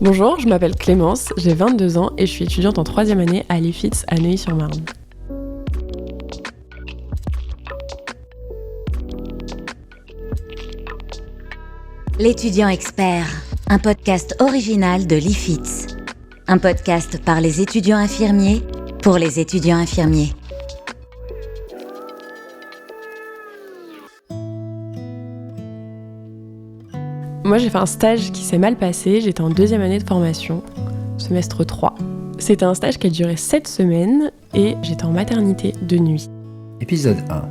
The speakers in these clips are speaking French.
Bonjour, je m'appelle Clémence, j'ai 22 ans et je suis étudiante en 3e année à l'IFITS à Neuilly-sur-Marne. L'étudiant expert, un podcast original de l'IFITS. Un podcast par les étudiants infirmiers, pour les étudiants infirmiers. Moi j'ai fait un stage qui s'est mal passé, j'étais en 2e année de formation, semestre 3. C'était un stage qui a duré 7 semaines et j'étais en maternité de nuit. Épisode 1.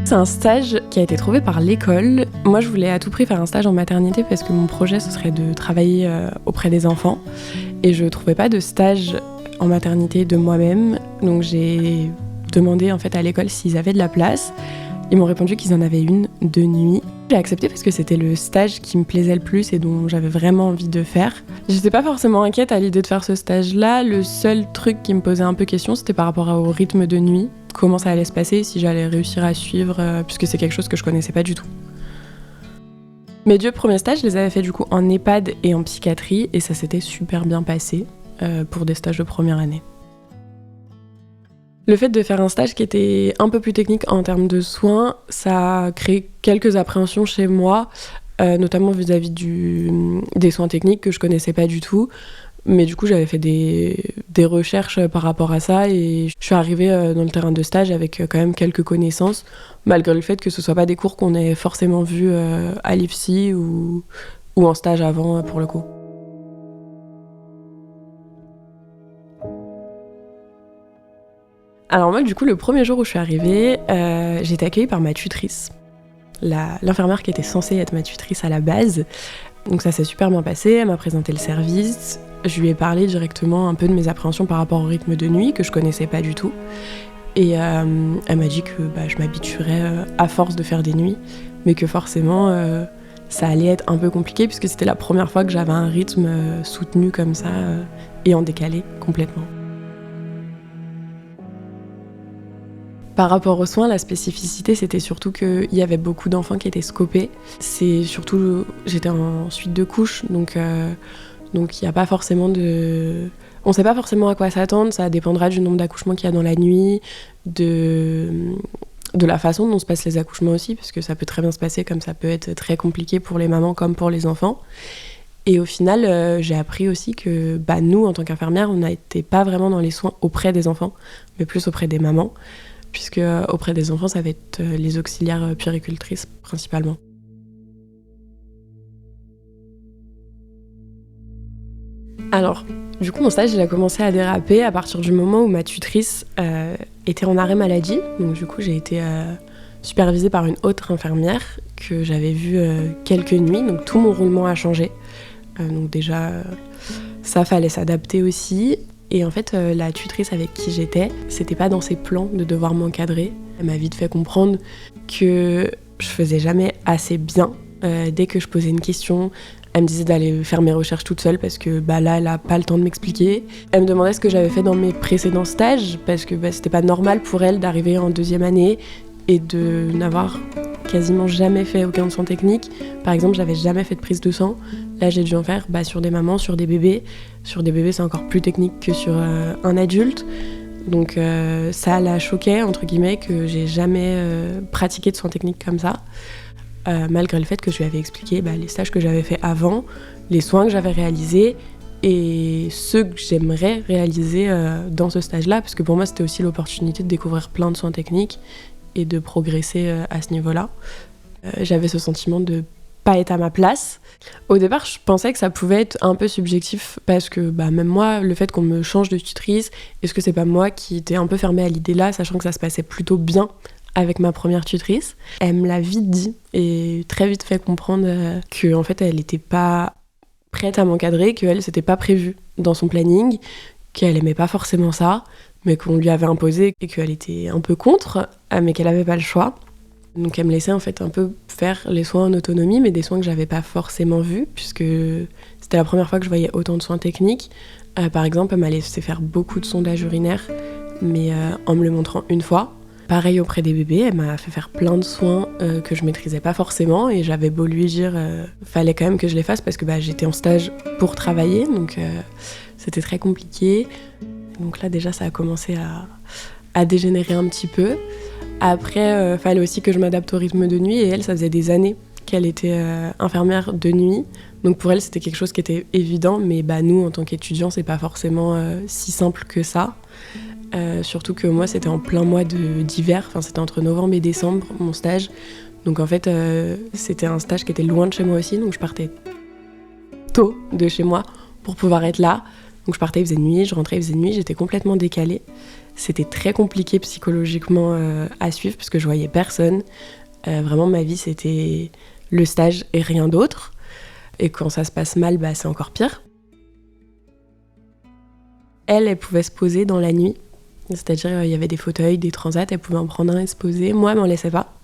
C'est un stage qui a été trouvé par l'école. Moi je voulais à tout prix faire un stage en maternité parce que mon projet ce serait de travailler auprès des enfants et je trouvais pas de stage en maternité de moi-même, donc j'ai demandé en fait à l'école s'ils avaient de la place. Ils m'ont répondu qu'ils en avaient une de nuit. J'ai accepté parce que c'était le stage qui me plaisait le plus et dont j'avais vraiment envie de faire. J'étais pas forcément inquiète à l'idée de faire ce stage-là. Le seul truc qui me posait un peu question, c'était par rapport au rythme de nuit. Comment ça allait se passer, si j'allais réussir à suivre, puisque c'est quelque chose que je connaissais pas du tout. Mes 2 premiers stages, je les avais fait du coup en EHPAD et en psychiatrie et ça s'était super bien passé pour des stages de première année. Le fait de faire un stage qui était un peu plus technique en termes de soins, ça a créé quelques appréhensions chez moi, notamment vis-à-vis des soins techniques que je connaissais pas du tout. Mais du coup, j'avais fait des recherches par rapport à ça et je suis arrivée dans le terrain de stage avec quand même quelques connaissances, malgré le fait que ce soit pas des cours qu'on ait forcément vus à l'IFSI ou en stage avant pour le coup. Alors moi, du coup, le premier jour où je suis arrivée, j'ai été accueillie par ma tutrice, l'infirmière qui était censée être ma tutrice à la base. Donc ça s'est super bien passé, elle m'a présenté le service, je lui ai parlé directement un peu de mes appréhensions par rapport au rythme de nuit, que je connaissais pas du tout. Et elle m'a dit que je m'habituerais à force de faire des nuits, mais que forcément ça allait être un peu compliqué puisque c'était la première fois que j'avais un rythme soutenu comme ça et en décalé complètement. Par rapport aux soins, la spécificité, c'était surtout qu'il y avait beaucoup d'enfants qui étaient scopés. C'est surtout, j'étais en suite de couches, donc il n'y a pas forcément de... On ne sait pas forcément à quoi s'attendre, ça dépendra du nombre d'accouchements qu'il y a dans la nuit, de la façon dont se passent les accouchements aussi, parce que ça peut très bien se passer comme ça peut être très compliqué pour les mamans comme pour les enfants. Et au final, j'ai appris aussi que nous, en tant qu'infirmières, on n'était pas vraiment dans les soins auprès des enfants, mais plus auprès des mamans. Puisque auprès des enfants, ça va être les auxiliaires puéricultrices principalement. Alors, du coup, mon stage, il a commencé à déraper à partir du moment où ma tutrice était en arrêt maladie. Donc du coup, j'ai été supervisée par une autre infirmière que j'avais vue quelques nuits. Donc tout mon roulement a changé. Donc déjà, ça fallait s'adapter aussi. Et en fait, la tutrice avec qui j'étais, c'était pas dans ses plans de devoir m'encadrer. Elle m'a vite fait comprendre que je faisais jamais assez bien. Dès que je posais une question, elle me disait d'aller faire mes recherches toute seule parce que là, elle a pas le temps de m'expliquer. Elle me demandait ce que j'avais fait dans mes précédents stages parce que c'était pas normal pour elle d'arriver en 2e année et de n'avoir quasiment jamais fait aucun soin technique. Par exemple, j'avais jamais fait de prise de sang. Là, j'ai dû en faire sur des mamans, sur des bébés. Sur des bébés, c'est encore plus technique que sur un adulte. Donc ça la choquait, entre guillemets, que j'ai jamais pratiqué de soins techniques comme ça. Malgré le fait que je lui avais expliqué les stages que j'avais fait avant, les soins que j'avais réalisés et ceux que j'aimerais réaliser dans ce stage-là. Parce que pour moi, c'était aussi l'opportunité de découvrir plein de soins techniques et de progresser à ce niveau-là. J'avais ce sentiment de pas être à ma place. Au départ, je pensais que ça pouvait être un peu subjectif parce que même moi, le fait qu'on me change de tutrice, est-ce que c'est pas moi qui étais un peu fermée à l'idée là, sachant que ça se passait plutôt bien avec ma première tutrice. Elle me l'a vite dit et très vite fait comprendre que en fait, elle était pas prête à m'encadrer, qu'elle c'était pas prévu dans son planning, qu'elle aimait pas forcément ça, mais qu'on lui avait imposé et qu'elle était un peu contre, mais qu'elle avait pas le choix. Donc elle me laissait en fait un peu faire les soins en autonomie, mais des soins que j'avais pas forcément vus, puisque c'était la première fois que je voyais autant de soins techniques. Par exemple, elle m'a laissé faire beaucoup de sondages urinaires, mais en me le montrant une fois. Pareil auprès des bébés, elle m'a fait faire plein de soins que je maîtrisais pas forcément et j'avais beau lui dire fallait quand même que je les fasse parce que j'étais en stage pour travailler, donc c'était très compliqué. Donc là déjà ça a commencé à dégénérer un petit peu. Après fallait aussi que je m'adapte au rythme de nuit et elle, ça faisait des années qu'elle était infirmière de nuit. Donc pour elle c'était quelque chose qui était évident, mais nous en tant qu'étudiants c'est pas forcément si simple que ça. Surtout que moi c'était en plein mois d'hiver, c'était entre novembre et décembre mon stage. Donc en fait c'était un stage qui était loin de chez moi aussi, donc je partais tôt de chez moi pour pouvoir être là. Donc je partais, il faisait nuit, je rentrais, il faisait nuit, j'étais complètement décalée. C'était très compliqué psychologiquement à suivre parce que je voyais personne. Vraiment ma vie c'était le stage et rien d'autre. Et quand ça se passe mal, c'est encore pire. Elle pouvait se poser dans la nuit. C'est-à-dire, il y avait des fauteuils, des transats, elle pouvait en prendre un et se poser. Moi, elle m'en laissait pas.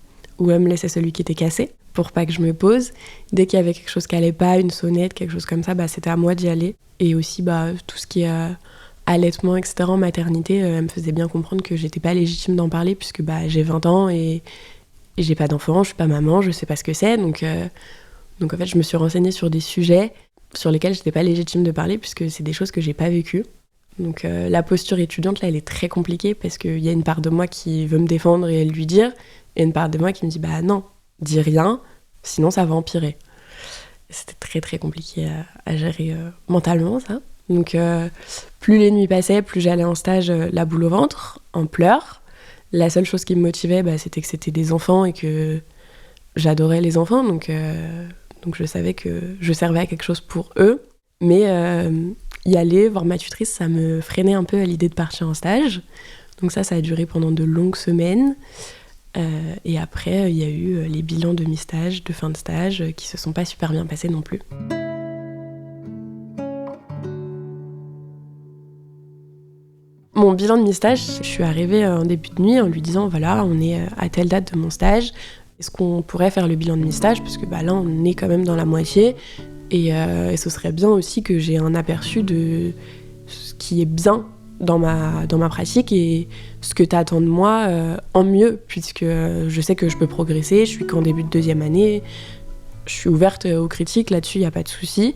Ou elle me laissait celui qui était cassé, pour pas que je me pose. Dès qu'il y avait quelque chose qui allait pas, une sonnette, quelque chose comme ça, c'était à moi d'y aller. Et aussi, tout ce qui est allaitement, etc., en maternité, elle me faisait bien comprendre que j'étais pas légitime d'en parler, puisque j'ai 20 ans et j'ai pas d'enfant, je suis pas maman, je sais pas ce que c'est. Donc en fait, je me suis renseignée sur des sujets sur lesquels j'étais pas légitime de parler, puisque c'est des choses que j'ai pas vécues. Donc la posture étudiante, là, elle est très compliquée parce qu'il y a une part de moi qui veut me défendre et lui dire, et une part de moi qui me dit non, dis rien, sinon ça va empirer. C'était très très compliqué à gérer mentalement, ça. Donc plus les nuits passaient, plus j'allais en stage la boule au ventre, en pleurs. La seule chose qui me motivait, c'était que c'était des enfants et que j'adorais les enfants, donc je savais que je servais à quelque chose pour eux. Mais y aller, voir ma tutrice, ça me freinait un peu à l'idée de partir en stage. Donc ça a duré pendant de longues semaines. Et après, il y a eu les bilans de mi-stage, de fin de stage, qui se sont pas super bien passés non plus. Mon bilan de mi-stage, je suis arrivée en début de nuit en lui disant voilà, on est à telle date de mon stage. Est-ce qu'on pourrait faire le bilan de mi-stage ? Parce que là, on est quand même dans la moitié. Et ce serait bien aussi que j'ai un aperçu de ce qui est bien dans ma pratique et ce que tu attends de moi en mieux, puisque je sais que je peux progresser, je suis qu'en début de deuxième année, je suis ouverte aux critiques, là-dessus, il n'y a pas de souci.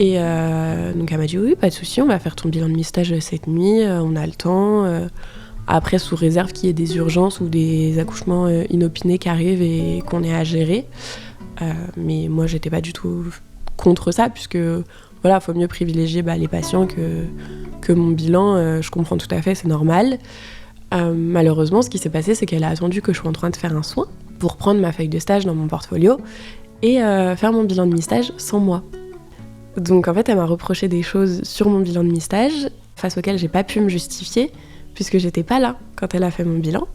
Et donc elle m'a dit oui, pas de souci, on va faire ton bilan de mi-stage cette nuit, on a le temps. Après, sous réserve qu'il y ait des urgences ou des accouchements inopinés qui arrivent et qu'on ait à gérer. Mais moi, j'étais pas du tout contre ça, puisque voilà, faut mieux privilégier les patients que mon bilan. Je comprends tout à fait, c'est normal. Malheureusement, ce qui s'est passé, c'est qu'elle a attendu que je sois en train de faire un soin pour prendre ma feuille de stage dans mon portfolio et faire mon bilan de mi-stage sans moi. Donc en fait, elle m'a reproché des choses sur mon bilan de mi-stage, face auxquelles j'ai pas pu me justifier, puisque j'étais pas là quand elle a fait mon bilan.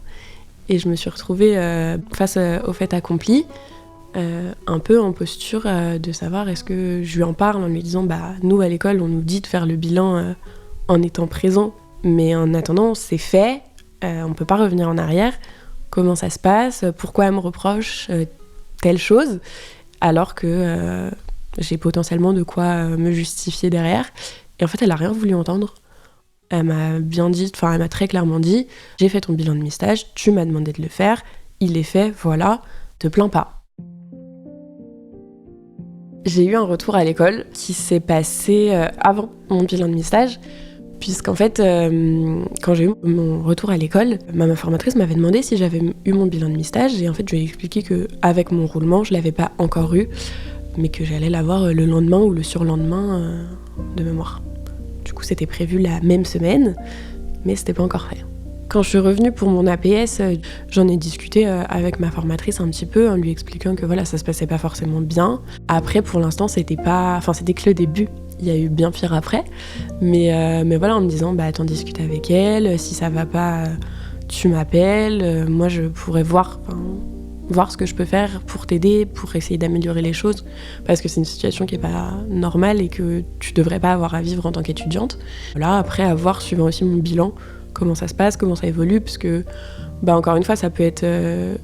Et je me suis retrouvée face au fait accompli, un peu en posture de savoir est-ce que je lui en parle en lui disant nous à l'école on nous dit de faire le bilan en étant présent, mais en attendant c'est fait, on peut pas revenir en arrière, comment ça se passe, pourquoi elle me reproche telle chose, alors que j'ai potentiellement de quoi me justifier derrière. Et en fait elle a rien voulu entendre. Elle m'a elle m'a très clairement dit j'ai fait ton bilan de mi-stage, tu m'as demandé de le faire, il est fait, voilà, te plains pas. J'ai eu un retour à l'école qui s'est passé avant mon bilan de mi-stage, puisqu'en fait, quand j'ai eu mon retour à l'école, ma formatrice m'avait demandé si j'avais eu mon bilan de mi-stage, et en fait, je lui ai expliqué qu'avec mon roulement, je l'avais pas encore eu, mais que j'allais l'avoir le lendemain ou le surlendemain de mémoire. Du coup, c'était prévu la même semaine, mais c'était pas encore fait. Quand je suis revenue pour mon APS, j'en ai discuté avec ma formatrice un petit peu en lui expliquant que voilà, ça se passait pas forcément bien. Après, pour l'instant, c'était que le début. Il y a eu bien pire après. Mais voilà, en me disant, t'en discutes avec elle, si ça va pas, tu m'appelles. Moi, je pourrais voir ce que je peux faire pour t'aider, pour essayer d'améliorer les choses. Parce que c'est une situation qui est pas normale et que tu devrais pas avoir à vivre en tant qu'étudiante. Voilà, après, à voir, suivant aussi mon bilan, comment ça se passe, comment ça évolue, parce que, encore une fois, ça peut être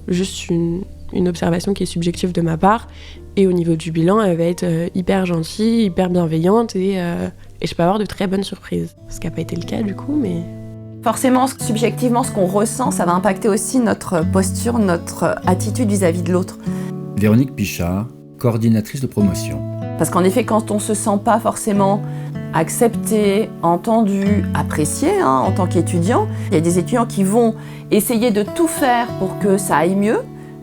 juste une observation qui est subjective de ma part, et au niveau du bilan, elle va être hyper gentille, hyper bienveillante, et je peux avoir de très bonnes surprises. Ce qui n'a pas été le cas, du coup, mais Forcément, subjectivement, ce qu'on ressent, ça va impacter aussi notre posture, notre attitude vis-à-vis de l'autre. Véronique Pichard, coordinatrice de promotion. Parce qu'en effet, quand on ne se sent pas forcément accepté, entendu, apprécié en tant qu'étudiant, il y a des étudiants qui vont essayer de tout faire pour que ça aille mieux.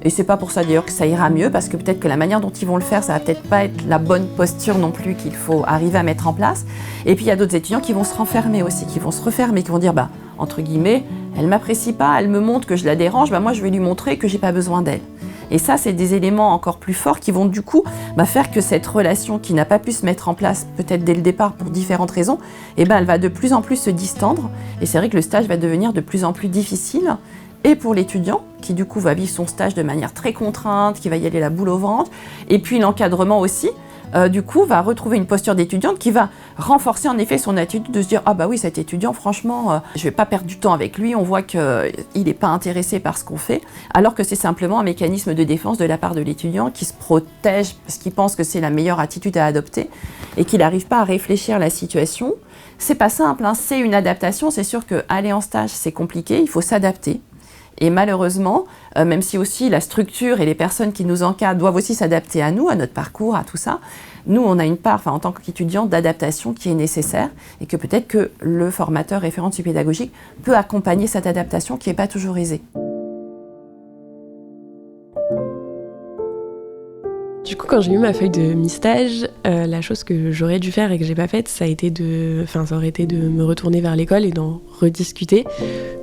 Et c'est pas pour ça d'ailleurs que ça ira mieux, parce que peut-être que la manière dont ils vont le faire, ça va peut-être pas être la bonne posture non plus qu'il faut arriver à mettre en place. Et puis il y a d'autres étudiants qui vont se renfermer aussi, qui vont se refermer, qui vont dire entre guillemets, elle m'apprécie pas, elle me montre que je la dérange, moi je vais lui montrer que j'ai pas besoin d'elle. Et ça, c'est des éléments encore plus forts qui vont du coup faire que cette relation qui n'a pas pu se mettre en place peut-être dès le départ pour différentes raisons, elle va de plus en plus se distendre. Et c'est vrai que le stage va devenir de plus en plus difficile. Et pour l'étudiant, qui du coup va vivre son stage de manière très contrainte, qui va y aller la boule au ventre, et puis l'encadrement aussi, du coup va retrouver une posture d'étudiante qui va renforcer en effet son attitude de se dire « Ah bah oui, cet étudiant, franchement, je vais pas perdre du temps avec lui, on voit qu'il n'est pas intéressé par ce qu'on fait », alors que c'est simplement un mécanisme de défense de la part de l'étudiant qui se protège parce qu'il pense que c'est la meilleure attitude à adopter et qu'il n'arrive pas à réfléchir à la situation. C'est pas simple, c'est une adaptation, c'est sûr qu'aller en stage c'est compliqué, il faut s'adapter. Et malheureusement, même si aussi la structure et les personnes qui nous encadrent doivent aussi s'adapter à nous, à notre parcours, à tout ça, nous, on a une part, en tant qu'étudiants, d'adaptation qui est nécessaire et que peut-être que le formateur référent de suivi pédagogique peut accompagner cette adaptation qui n'est pas toujours aisée. Du coup, quand j'ai eu ma feuille de mi-stage, la chose que j'aurais dû faire et que j'ai pas faite, ça aurait été de me retourner vers l'école et d'en rediscuter.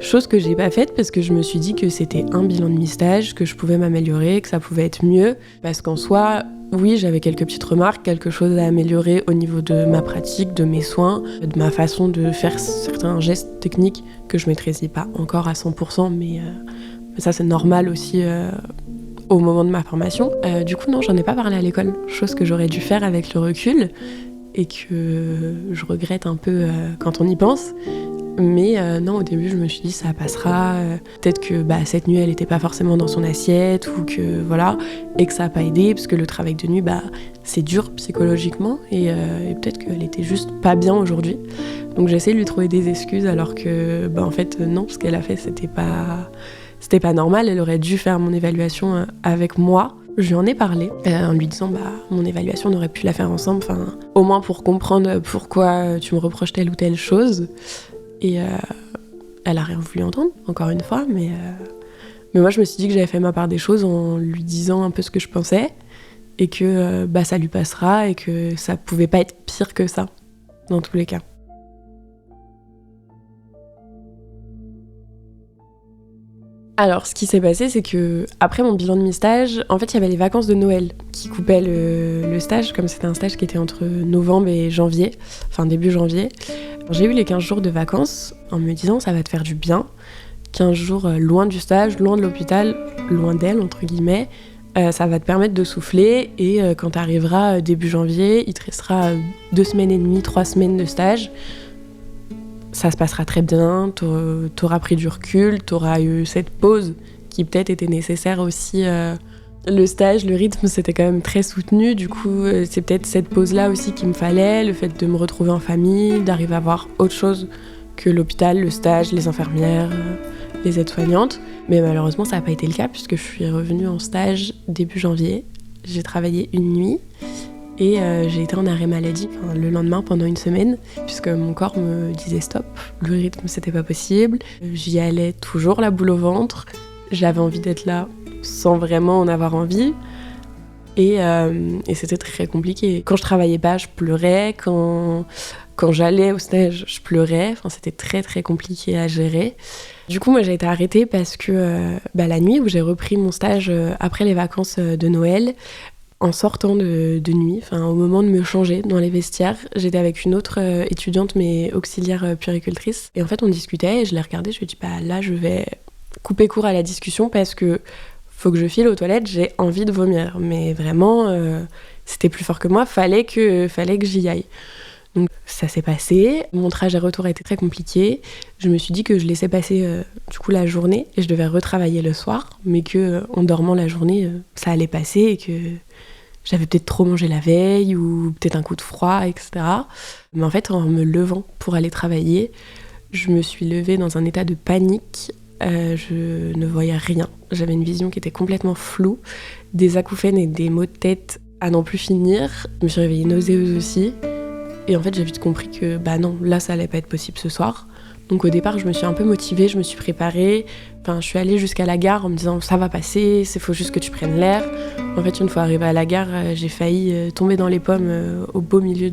Chose que j'ai pas faite parce que je me suis dit que c'était un bilan de mi-stage, que je pouvais m'améliorer, que ça pouvait être mieux. Parce qu'en soi, oui, j'avais quelques petites remarques, quelque chose à améliorer au niveau de ma pratique, de mes soins, de ma façon de faire certains gestes techniques que je maîtrisais pas encore à 100%, mais ça c'est normal aussi au moment de ma formation. Du coup, non, j'en ai pas parlé à l'école, chose que j'aurais dû faire avec le recul et que je regrette un peu quand on y pense. Mais non, au début, je me suis dit ça passera. Peut-être que cette nuit, elle était pas forcément dans son assiette ou que voilà, et que ça a pas aidé parce que le travail de nuit, c'est dur psychologiquement et peut-être qu'elle était juste pas bien aujourd'hui. Donc j'essaie de lui trouver des excuses alors que en fait non, ce qu'elle a fait c'était pas normal. Elle aurait dû faire mon évaluation avec moi. Je lui en ai parlé en lui disant mon évaluation on aurait pu la faire ensemble, au moins pour comprendre pourquoi tu me reproches telle ou telle chose. Et elle a rien voulu entendre, encore une fois, mais moi je me suis dit que j'avais fait ma part des choses en lui disant un peu ce que je pensais et que ça lui passera et que ça pouvait pas être pire que ça, dans tous les cas. Alors, ce qui s'est passé, c'est que après mon bilan de mi-stage, en fait, il y avait les vacances de Noël qui coupaient le stage, comme c'était un stage qui était entre novembre et janvier, début janvier. J'ai eu les 15 jours de vacances en me disant ça va te faire du bien. 15 jours loin du stage, loin de l'hôpital, loin d'elle, entre guillemets. Ça va te permettre de souffler et quand tu arriveras début janvier, il te restera 2 semaines et demie, 3 semaines de stage. Ça se passera très bien, t'auras pris du recul, t'auras eu cette pause qui peut-être était nécessaire aussi. Le stage, le rythme, c'était quand même très soutenu. Du coup, c'est peut-être cette pause-là aussi qu'il me fallait, le fait de me retrouver en famille, d'arriver à voir autre chose que l'hôpital, le stage, les infirmières, les aides-soignantes. Mais malheureusement, ça n'a pas été le cas puisque je suis revenue en stage début janvier. J'ai travaillé une nuit. Et j'ai été en arrêt maladie le lendemain pendant une semaine, puisque mon corps me disait stop, le rythme c'était pas possible. J'y allais toujours la boule au ventre, j'avais envie d'être là sans vraiment en avoir envie. Et c'était très compliqué. Quand je travaillais pas, je pleurais, quand j'allais au stage, je pleurais. C'était très très compliqué à gérer. Du coup, moi j'ai été arrêtée parce que la nuit où j'ai repris mon stage après les vacances de Noël, en sortant de nuit, au moment de me changer dans les vestiaires, j'étais avec une autre étudiante, mais auxiliaire puéricultrice. Et en fait, on discutait et je l'ai regardée, je lui ai dit là, je vais couper court à la discussion parce que faut que je file aux toilettes, j'ai envie de vomir. Mais vraiment, c'était plus fort que moi, fallait que j'y aille. Donc ça s'est passé, mon trajet retour a été très compliqué. Je me suis dit que je laissais passer du coup la journée et je devais retravailler le soir, mais que en dormant la journée, ça allait passer et que j'avais peut-être trop mangé la veille ou peut-être un coup de froid, etc. Mais en fait, en me levant pour aller travailler, Je me suis levée dans un état de panique. Je ne voyais rien. J'avais une vision qui était complètement floue, des acouphènes et des maux de tête à n'en plus finir. Je me suis réveillée nauséeuse aussi. Et en fait, j'ai vite compris que non, là, ça allait pas être possible ce soir. Donc au départ, je me suis un peu motivée, je me suis préparée. Enfin, je suis allée jusqu'à la gare en me disant ça va passer, il faut juste que tu prennes l'air. En fait, une fois arrivée à la gare, j'ai failli tomber dans les pommes au beau milieu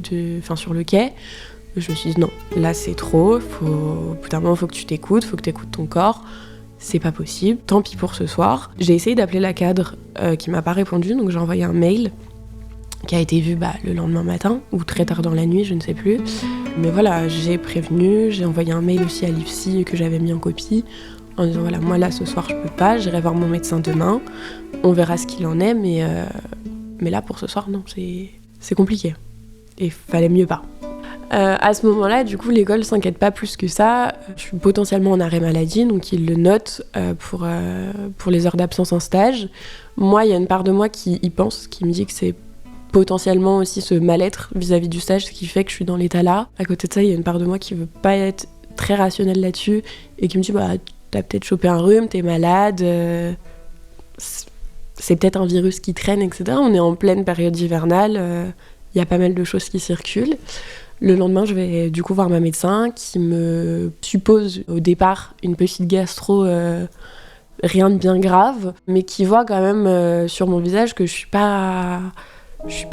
sur le quai. Je me suis dit non, là c'est trop, au bout d'un moment, il faut que tu t'écoutes, il faut que tu écoutes ton corps. C'est pas possible, tant pis pour ce soir. J'ai essayé d'appeler la cadre qui m'a pas répondu, donc j'ai envoyé un mail qui a été vu le lendemain matin ou très tard dans la nuit, je ne sais plus. Mais voilà, j'ai prévenu, j'ai envoyé un mail aussi à l'IFSI que j'avais mis en copie en disant voilà, moi là ce soir je peux pas, j'irai voir mon médecin demain, on verra ce qu'il en est, mais là pour ce soir non, c'est compliqué. Et fallait mieux pas. À ce moment-là, du coup, l'école s'inquiète pas plus que ça. Je suis potentiellement en arrêt maladie, donc ils le notent pour les heures d'absence en stage. Moi, il y a une part de moi qui y pense, qui me dit que c'est potentiellement aussi ce mal-être vis-à-vis du stage, ce qui fait que je suis dans l'état là. À côté de ça, il y a une part de moi qui veut pas être très rationnelle là-dessus et qui me dit t'as peut-être chopé un rhume, t'es malade, c'est peut-être un virus qui traîne, etc. On est en pleine période hivernale, il y a pas mal de choses qui circulent. Le lendemain, je vais du coup voir ma médecin qui me suppose au départ une petite gastro, rien de bien grave, mais qui voit quand même sur mon visage que je suis pas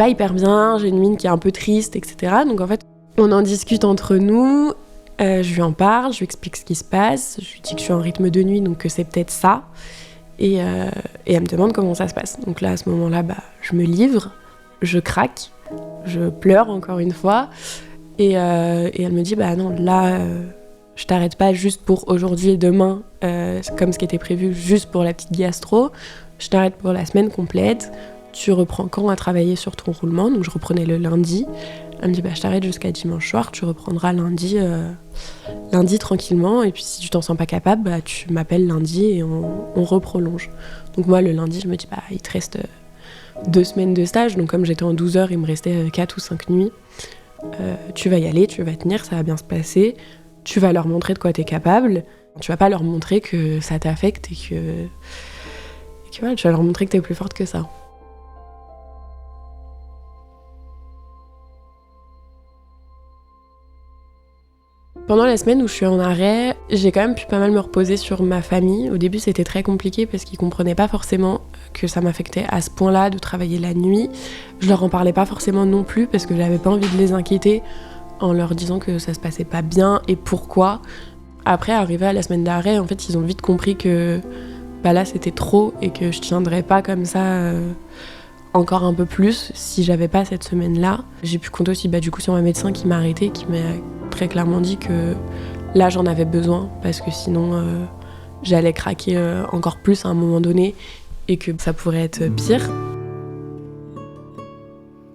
hyper bien, j'ai une mine qui est un peu triste, etc. Donc en fait, on en discute entre nous, je lui en parle, je lui explique ce qui se passe, je lui dis que je suis en rythme de nuit, donc que c'est peut-être ça, et elle me demande comment ça se passe. Donc là, à ce moment-là, je me livre, je craque, je pleure encore une fois, et elle me dit non, là, je t'arrête pas juste pour aujourd'hui et demain, comme ce qui était prévu, juste pour la petite gastro, je t'arrête pour la semaine complète. Tu reprends quand à travailler sur ton roulement? Donc je reprenais le lundi. Elle me dit je t'arrête jusqu'à dimanche soir, tu reprendras lundi tranquillement, et puis si tu t'en sens pas capable, tu m'appelles lundi et on reprolonge. Donc moi le lundi je me dis il te reste 2 semaines de stage, donc comme j'étais en 12 heures, il me restait 4 ou 5 nuits. Tu vas y aller, tu vas tenir, ça va bien se passer, tu vas leur montrer de quoi t'es capable, tu vas pas leur montrer que ça t'affecte et que voilà, tu vas leur montrer que t'es plus forte que ça. Pendant la semaine où je suis en arrêt, j'ai quand même pu pas mal me reposer sur ma famille. Au début, c'était très compliqué parce qu'ils comprenaient pas forcément que ça m'affectait à ce point-là de travailler la nuit. Je leur en parlais pas forcément non plus parce que j'avais pas envie de les inquiéter en leur disant que ça se passait pas bien et pourquoi. Après, arrivé à la semaine d'arrêt, en fait, ils ont vite compris que là, c'était trop et que je tiendrais pas comme ça encore un peu plus si j'avais pas cette semaine-là. J'ai pu compter aussi du coup sur ma médecin qui m'a arrêtée, qui m'a très clairement dit que là j'en avais besoin parce que sinon j'allais craquer encore plus à un moment donné et que ça pourrait être pire.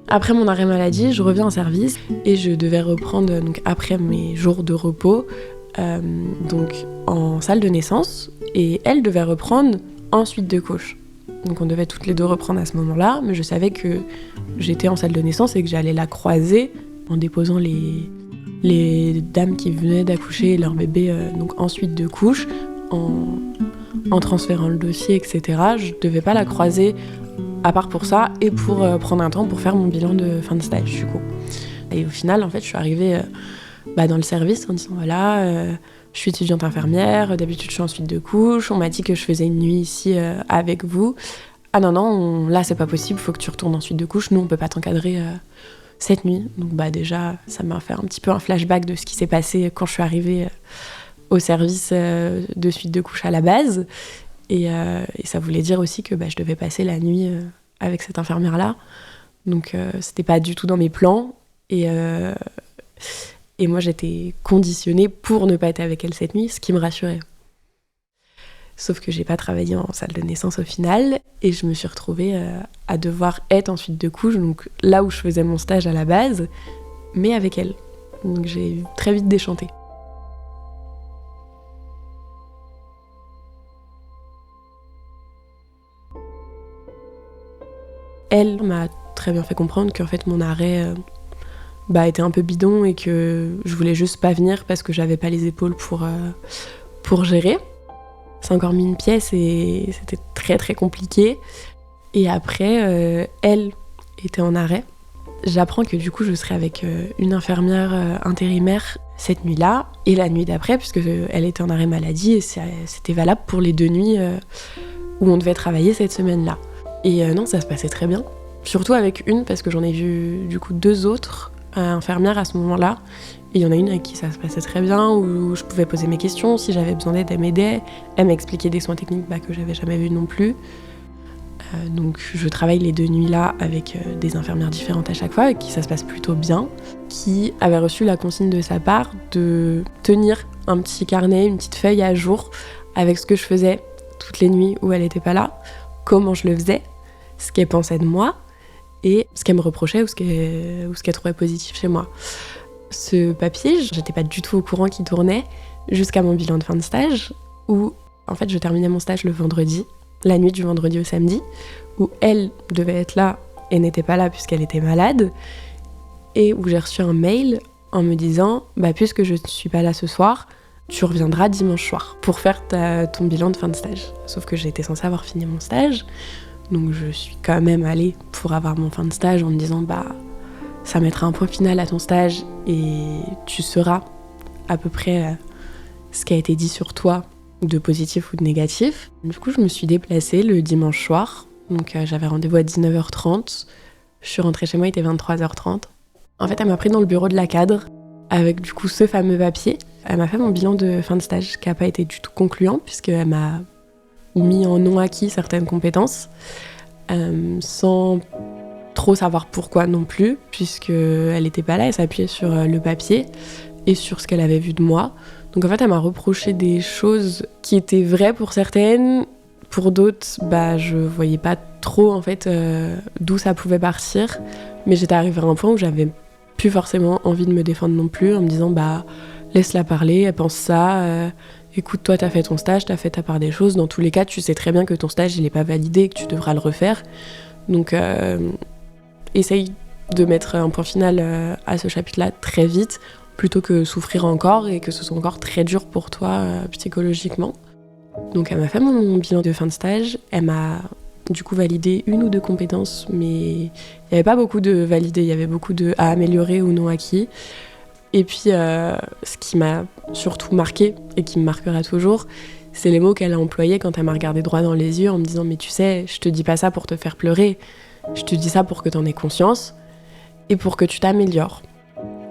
Après mon arrêt maladie, je reviens en service et je devais reprendre donc après mes jours de repos donc en salle de naissance, et elle devait reprendre en suite de couche. Donc on devait toutes les deux reprendre à ce moment-là, mais je savais que j'étais en salle de naissance et que j'allais la croiser en déposant les dames qui venaient d'accoucher leur bébé donc en suite de couche, en transférant le dossier, etc. Je devais pas la croiser à part pour ça et pour prendre un temps pour faire mon bilan de fin de stage du coup. Et au final, en fait, je suis arrivée dans le service en disant voilà, je suis étudiante infirmière, d'habitude je suis en suite de couche, on m'a dit que je faisais une nuit ici avec vous. Ah non, là c'est pas possible, faut que tu retournes en suite de couche, nous on peut pas t'encadrer cette nuit. Donc déjà, ça m'a fait un petit peu un flashback de ce qui s'est passé quand je suis arrivée au service de suite de couche à la base. Et ça voulait dire aussi que je devais passer la nuit avec cette infirmière-là. Donc c'était pas du tout dans mes plans. Et moi, j'étais conditionnée pour ne pas être avec elle cette nuit, ce qui me rassurait. Sauf que j'ai pas travaillé en salle de naissance au final, et je me suis retrouvée à devoir être en suite de couche, donc là où je faisais mon stage à la base, mais avec elle. Donc j'ai très vite déchanté. Elle m'a très bien fait comprendre qu'en fait mon arrêt était un peu bidon et que je voulais juste pas venir parce que j'avais pas les épaules pour gérer. C'est encore mis une pièce et c'était très très compliqué. Et après, elle était en arrêt. J'apprends que du coup je serai avec une infirmière intérimaire cette nuit-là et la nuit d'après, puisque elle était en arrêt maladie et c'était valable pour les 2 nuits où on devait travailler cette semaine-là. Et non, ça se passait très bien. Surtout avec une, parce que j'en ai vu du coup 2 autres infirmières à ce moment-là. Et il y en a une avec qui ça se passait très bien, où je pouvais poser mes questions. Si j'avais besoin d'aide, elle m'aidait. Elle m'expliquait des soins techniques que j'avais jamais vus non plus. Donc je travaille les 2 nuits-là avec des infirmières différentes à chaque fois, avec qui ça se passe plutôt bien, qui avait reçu la consigne de sa part de tenir un petit carnet, une petite feuille à jour avec ce que je faisais toutes les nuits où elle n'était pas là, comment je le faisais, ce qu'elle pensait de moi et ce qu'elle me reprochait ou ce qu'elle trouvait positif chez moi. Ce papier, j'étais pas du tout au courant qu'il tournait jusqu'à mon bilan de fin de stage, où en fait je terminais mon stage le vendredi, la nuit du vendredi au samedi, où elle devait être là et n'était pas là puisqu'elle était malade, et où j'ai reçu un mail en me disant puisque je ne suis pas là ce soir, tu reviendras dimanche soir pour faire ton bilan de fin de stage. Sauf que j'étais censée avoir fini mon stage, donc je suis quand même allée pour avoir mon fin de stage en me disant ça mettra un point final à ton stage et tu sauras à peu près ce qui a été dit sur toi, de positif ou de négatif. Du coup, je me suis déplacée le dimanche soir. Donc j'avais rendez-vous à 19h30. Je suis rentrée chez moi, il était 23h30. En fait, elle m'a pris dans le bureau de la cadre avec du coup ce fameux papier. Elle m'a fait mon bilan de fin de stage qui n'a pas été du tout concluant puisqu'elle m'a mis en non acquis certaines compétences sans trop savoir pourquoi non plus, puisqu'elle n'était pas là, elle s'appuyait sur le papier et sur ce qu'elle avait vu de moi. Donc en fait, elle m'a reproché des choses qui étaient vraies pour certaines, pour d'autres, je voyais pas trop en fait d'où ça pouvait partir, mais j'étais arrivée à un point où j'avais plus forcément envie de me défendre non plus, en me disant laisse-la parler, elle pense ça, écoute, toi t'as fait ton stage, t'as fait ta part des choses, dans tous les cas tu sais très bien que ton stage il est pas validé et que tu devras le refaire, donc essaye de mettre un point final à ce chapitre-là très vite, plutôt que souffrir encore et que ce soit encore très dur pour toi psychologiquement. Donc elle m'a fait mon bilan de fin de stage, elle m'a du coup validé 1 ou 2 compétences, mais il n'y avait pas beaucoup de validés, il y avait beaucoup de à améliorer ou non acquis. Et puis ce qui m'a surtout marqué et qui me marquera toujours, c'est les mots qu'elle a employés quand elle m'a regardé droit dans les yeux en me disant « Mais tu sais, je te dis pas ça pour te faire pleurer, je te dis ça pour que t'en aies conscience et pour que tu t'améliores. »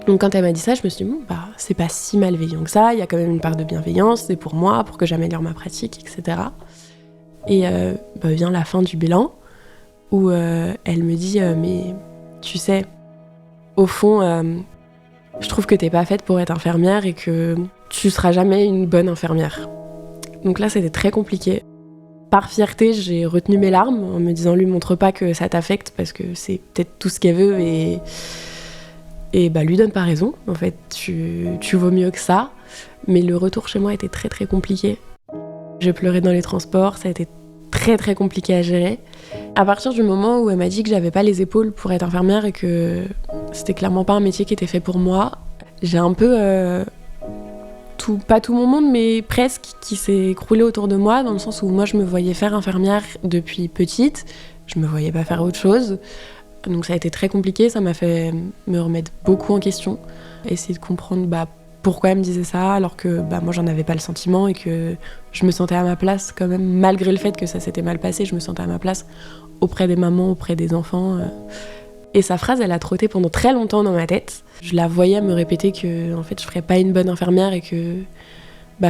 Donc quand elle m'a dit ça, je me suis dit c'est pas si malveillant que ça, il y a quand même une part de bienveillance, c'est pour moi, pour que j'améliore ma pratique, etc. Et vient la fin du bilan, où elle me dit mais tu sais, au fond, je trouve que t'es pas faite pour être infirmière et que tu seras jamais une bonne infirmière. Donc là, c'était très compliqué. Par fierté, j'ai retenu mes larmes en me disant lui montre pas que ça t'affecte parce que c'est peut-être tout ce qu'elle veut et lui donne pas raison. En fait, tu vaux mieux que ça. Mais le retour chez moi était très très compliqué. J'ai pleuré dans les transports, ça a été très très compliqué à gérer. À partir du moment où elle m'a dit que j'avais pas les épaules pour être infirmière et que c'était clairement pas un métier qui était fait pour moi, j'ai un peu pas tout mon monde, mais presque, qui s'est écroulé autour de moi, dans le sens où moi je me voyais faire infirmière depuis petite, je me voyais pas faire autre chose. Donc ça a été très compliqué, ça m'a fait me remettre beaucoup en question, essayer de comprendre pourquoi elle me disait ça alors que moi j'en avais pas le sentiment et que je me sentais à ma place quand même, malgré le fait que ça s'était mal passé, je me sentais à ma place auprès des mamans, auprès des enfants. Et sa phrase, elle a trotté pendant très longtemps dans ma tête. Je la voyais me répéter que en fait je ferais pas une bonne infirmière et que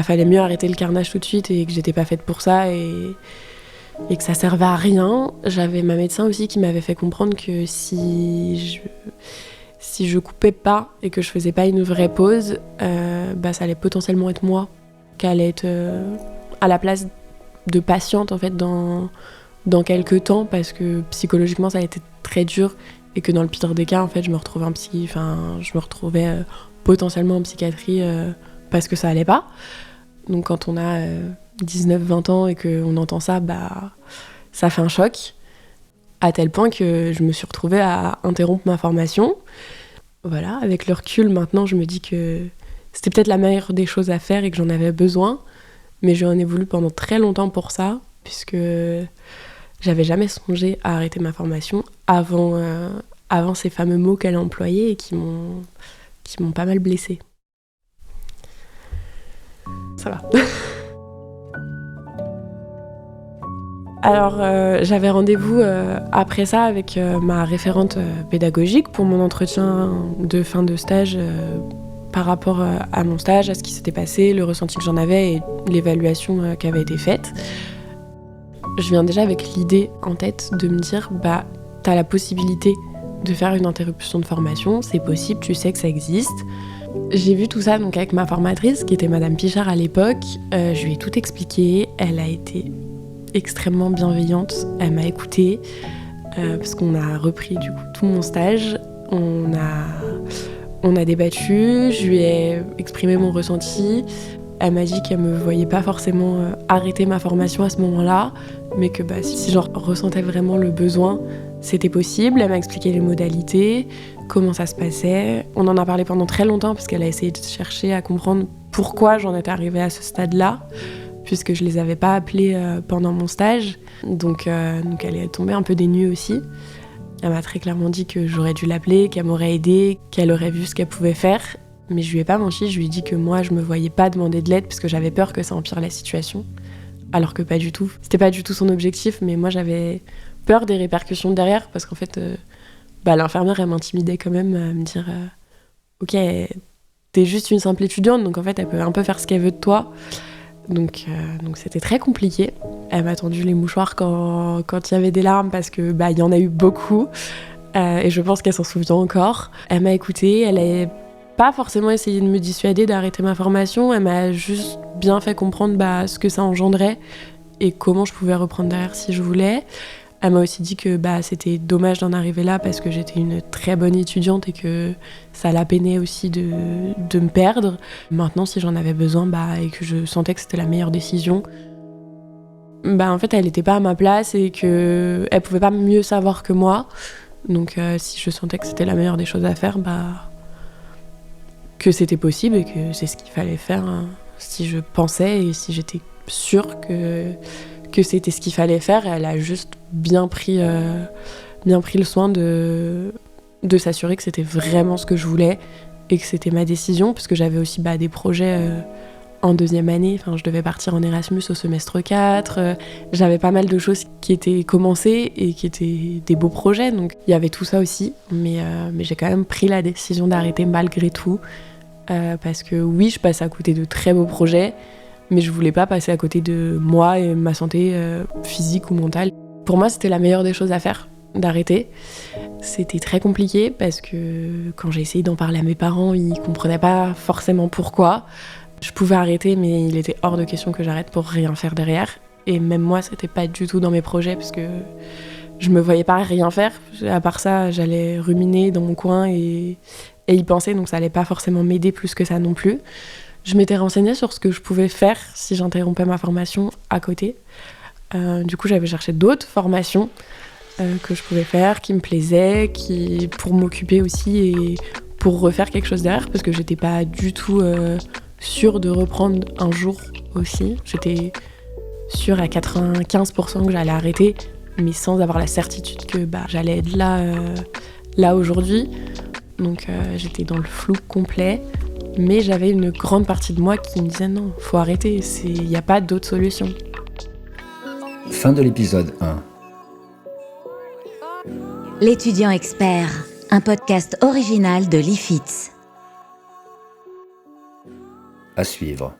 fallait mieux arrêter le carnage tout de suite et que j'étais pas faite pour ça et que ça servait à rien. J'avais ma médecin aussi qui m'avait fait comprendre que si je coupais pas et que je faisais pas une vraie pause, ça allait potentiellement être moi qui allait être à la place de patiente en fait dans quelques temps, parce que psychologiquement ça a été très dur et que dans le pire des cas en fait je me retrouvais potentiellement en psychiatrie parce que ça allait pas. Donc quand on a 19-20 ans et qu'on entend ça, ça fait un choc, à tel point que je me suis retrouvée à interrompre ma formation, Voilà, avec le recul, maintenant, je me dis que c'était peut-être la meilleure des choses à faire et que j'en avais besoin. Mais j'en ai voulu pendant très longtemps pour ça, puisque j'avais jamais songé à arrêter ma formation avant ces fameux mots qu'elle a employés et qui m'ont pas mal blessée. Ça va. Alors, j'avais rendez-vous après ça avec ma référente pédagogique pour mon entretien de fin de stage par rapport à mon stage, à ce qui s'était passé, le ressenti que j'en avais et l'évaluation qui avait été faite. Je viens déjà avec l'idée en tête de me dire, t'as la possibilité de faire une interruption de formation, c'est possible, tu sais que ça existe. J'ai vu tout ça donc avec ma formatrice, qui était Madame Pichard à l'époque. Je lui ai tout expliqué, elle a été extrêmement bienveillante, elle m'a écoutée, parce qu'on a repris du coup tout mon stage, on a débattu, je lui ai exprimé mon ressenti. Elle m'a dit qu'elle me voyait pas forcément arrêter ma formation à ce moment-là, mais que si j'en ressentais vraiment le besoin, c'était possible. Elle m'a expliqué les modalités, comment ça se passait. On en a parlé pendant très longtemps parce qu'elle a essayé de chercher à comprendre pourquoi j'en étais arrivée à ce stade-là, puisque je les avais pas appelés pendant mon stage. Donc elle est tombée un peu des nues aussi. Elle m'a très clairement dit que j'aurais dû l'appeler, qu'elle m'aurait aidée, qu'elle aurait vu ce qu'elle pouvait faire. Mais je lui ai pas menti, je lui ai dit que moi je me voyais pas demander de l'aide parce que j'avais peur que ça empire la situation. Alors que pas du tout. C'était pas du tout son objectif, mais moi j'avais peur des répercussions derrière parce qu'en fait, l'infirmière elle m'intimidait quand même à me dire ok, t'es juste une simple étudiante, donc en fait elle peut un peu faire ce qu'elle veut de toi. Donc c'était très compliqué. Elle m'a tendu les mouchoirs quand il y avait des larmes parce que il y en a eu beaucoup et je pense qu'elle s'en souvient encore. Elle m'a écoutée, elle a pas forcément essayé de me dissuader d'arrêter ma formation, elle m'a juste bien fait comprendre ce que ça engendrait et comment je pouvais reprendre derrière si je voulais. Elle m'a aussi dit que c'était dommage d'en arriver là parce que j'étais une très bonne étudiante et que ça la peinait aussi de me perdre. Maintenant, si j'en avais besoin et que je sentais que c'était la meilleure décision, en fait, elle n'était pas à ma place et qu'elle ne pouvait pas mieux savoir que moi. Donc, si je sentais que c'était la meilleure des choses à faire, que c'était possible et que c'est ce qu'il fallait faire si je pensais et si j'étais sûre que c'était ce qu'il fallait faire. Elle a juste bien pris le soin de s'assurer que c'était vraiment ce que je voulais et que c'était ma décision, parce que j'avais aussi des projets en deuxième année. Enfin, je devais partir en Erasmus au semestre 4. J'avais pas mal de choses qui étaient commencées et qui étaient des beaux projets. Donc il y avait tout ça aussi. Mais j'ai quand même pris la décision d'arrêter malgré tout. Parce que oui, je passe à côté de très beaux projets, mais je voulais pas passer à côté de moi et ma santé physique ou mentale. Pour moi, c'était la meilleure des choses à faire, d'arrêter. C'était très compliqué parce que quand j'ai essayé d'en parler à mes parents, ils comprenaient pas forcément pourquoi. Je pouvais arrêter, mais il était hors de question que j'arrête pour rien faire derrière. Et même moi, c'était pas du tout dans mes projets parce que je me voyais pas rien faire. À part ça, j'allais ruminer dans mon coin et y penser, donc ça allait pas forcément m'aider plus que ça non plus. Je m'étais renseignée sur ce que je pouvais faire si j'interrompais ma formation à côté. Du coup, j'avais cherché d'autres formations que je pouvais faire, qui me plaisaient, pour m'occuper aussi et pour refaire quelque chose derrière, parce que j'étais pas du tout sûre de reprendre un jour aussi. J'étais sûre à 95% que j'allais arrêter, mais sans avoir la certitude que j'allais être là aujourd'hui. Donc j'étais dans le flou complet. Mais j'avais une grande partie de moi qui me disait non, faut arrêter, il n'y a pas d'autre solution. Fin de l'épisode 1. L'étudiant expert, un podcast original de l'IFITS. À suivre.